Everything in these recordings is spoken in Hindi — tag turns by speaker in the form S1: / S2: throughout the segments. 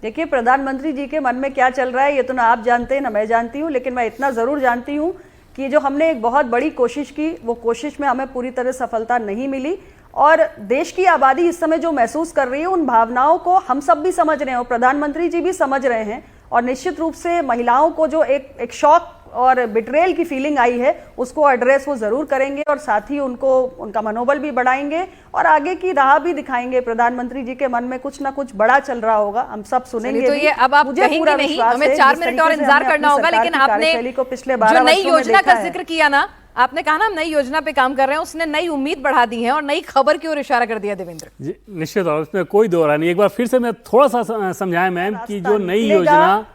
S1: देखिए, प्रधानमंत्री जी के मन में क्या चल रहा है ये तो ना आप जानते हैं ना मैं जानती हूँ, लेकिन मैं इतना ज़रूर जानती हूँ कि जो हमने एक बहुत बड़ी कोशिश की, वो कोशिश में हमें पूरी तरह सफलता नहीं मिली। और देश की आबादी इस समय जो महसूस कर रही है, उन भावनाओं को हम सब भी समझ रहे हैं और प्रधानमंत्री जी भी समझ रहे हैं। और निश्चित रूप से महिलाओं को जो एक शॉक और बिट्रेल की फीलिंग आई है, उसको एड्रेस वो जरूर करेंगे और साथ ही उनका मनोबल भी बढ़ाएंगे और आगे की राह भी दिखाएंगे। प्रधानमंत्री जी के मन में कुछ ना कुछ बड़ा चल रहा होगा, हम सब सुनेंगे।
S2: तो ये अब आप कहेंगे नहीं, हमें 4 मिनट और इंतजार करना होगा। लेकिन आपने
S1: को पिछले 12
S2: जो नई योजना का जिक्र किया ना, आपने कहा ना हम नई योजना पे काम कर रहे हैं, उसने नई उम्मीद बढ़ा दी है और नई खबर की ओर इशारा कर दिया। देवेंद्र
S3: जी, निश्चित तौर उसमें कोई दो राय नहीं। एक बार फिर से मैं थोड़ा सा समझाएं मैम कि जो नई योजना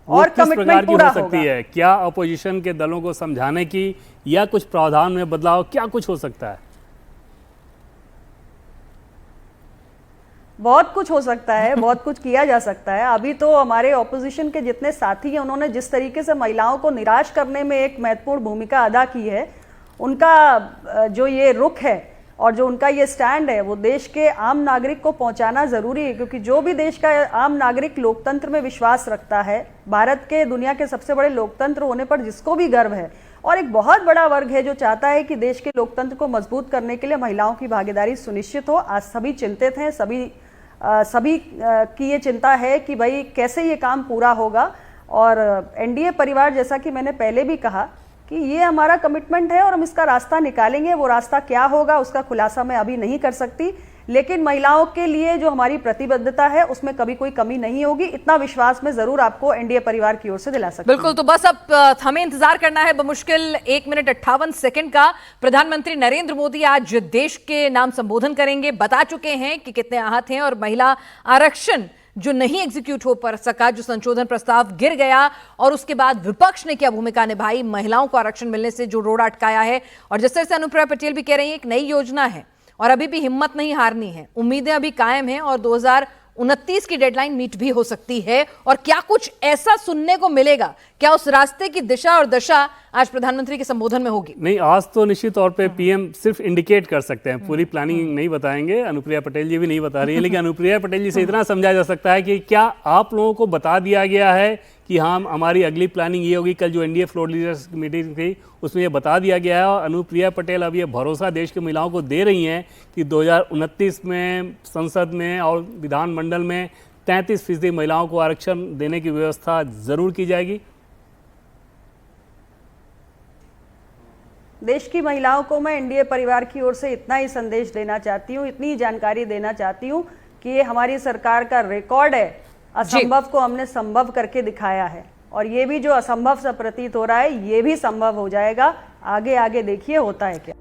S3: और किस प्रकार की हो सकती है, क्या अपोजिशन के दलों को समझाने की या कुछ प्रावधान में बदलाव, क्या कुछ हो सकता है?
S1: बहुत कुछ हो सकता है, बहुत कुछ किया जा सकता है। अभी तो हमारे ऑपोजिशन के जितने साथी हैं, उन्होंने जिस तरीके से महिलाओं को निराश करने में एक महत्वपूर्ण भूमिका अदा की है, उनका जो ये रुख है और जो उनका ये स्टैंड है, वो देश के आम नागरिक को पहुंचाना जरूरी है। क्योंकि जो भी देश का आम नागरिक लोकतंत्र में विश्वास रखता है, भारत के दुनिया के सबसे बड़े लोकतंत्र होने पर जिसको भी गर्व है, और एक बहुत बड़ा वर्ग है जो चाहता है कि देश के लोकतंत्र को मजबूत करने के लिए महिलाओं की भागीदारी सुनिश्चित हो। आज सभी चिंतित हैं, सभी की ये चिंता है कि भाई कैसे ये काम पूरा होगा। और एनडीए परिवार, जैसा कि मैंने पहले भी कहा कि ये हमारा कमिटमेंट है और हम इसका रास्ता निकालेंगे। वो रास्ता क्या होगा उसका खुलासा मैं अभी नहीं कर सकती, लेकिन महिलाओं के लिए जो हमारी प्रतिबद्धता है उसमें कभी कोई कमी नहीं होगी, इतना विश्वास में जरूर आपको एनडीए परिवार की ओर से दिला सकती हूं।
S2: बिल्कुल, तो बस अब हमें इंतजार करना है बमुश्किल 1 मिनट 58 सेकंड का। प्रधानमंत्री नरेंद्र मोदी आज देश के नाम संबोधन करेंगे, बता चुके हैं कि कितने आहत हैं और महिला आरक्षण जो नहीं एग्जीक्यूट हो पर सका, जो संशोधन प्रस्ताव गिर गया, और उसके बाद विपक्ष ने क्या भूमिका निभाई, महिलाओं को आरक्षण मिलने से जो रोड़ा अटकाया है। और जिस तरह से अनुप्रिया पटेल भी कह रही है, एक नई योजना है और अभी भी हिम्मत नहीं हारनी है, उम्मीदें अभी कायम हैं और 2029 की डेडलाइन मीट भी हो सकती है। और क्या कुछ ऐसा सुनने को मिलेगा, क्या उस रास्ते की दिशा और दशा आज प्रधानमंत्री के संबोधन में होगी?
S3: नहीं, आज तो निश्चित तौर पे पीएम सिर्फ इंडिकेट कर सकते हैं, पूरी प्लानिंग नहीं बताएंगे। अनुप्रिया पटेल जी भी नहीं बता रही है, लेकिन अनुप्रिया पटेल जी से इतना समझा जा सकता है कि क्या आप लोगों को बता दिया गया है कि हाँ हमारी अगली प्लानिंग ये होगी। कल जो एनडीए फ्लोर लीडर्स की मीटिंग थी उसमें ये बता दिया गया है और अनुप्रिया पटेल अब ये भरोसा देश की महिलाओं को दे रही हैं कि 2029 में संसद में और विधानमंडल में 33% महिलाओं को आरक्षण देने की व्यवस्था जरूर की जाएगी।
S1: देश की महिलाओं को मैं एनडीए परिवार की ओर से इतना ही संदेश देना चाहती हूँ, इतनी जानकारी देना चाहती हूँ कि ये हमारी सरकार का रिकॉर्ड है। असंभव को हमने संभव करके दिखाया है और ये भी जो असंभव सा प्रतीत हो रहा है, ये भी संभव हो जाएगा। आगे आगे देखिए होता है क्या।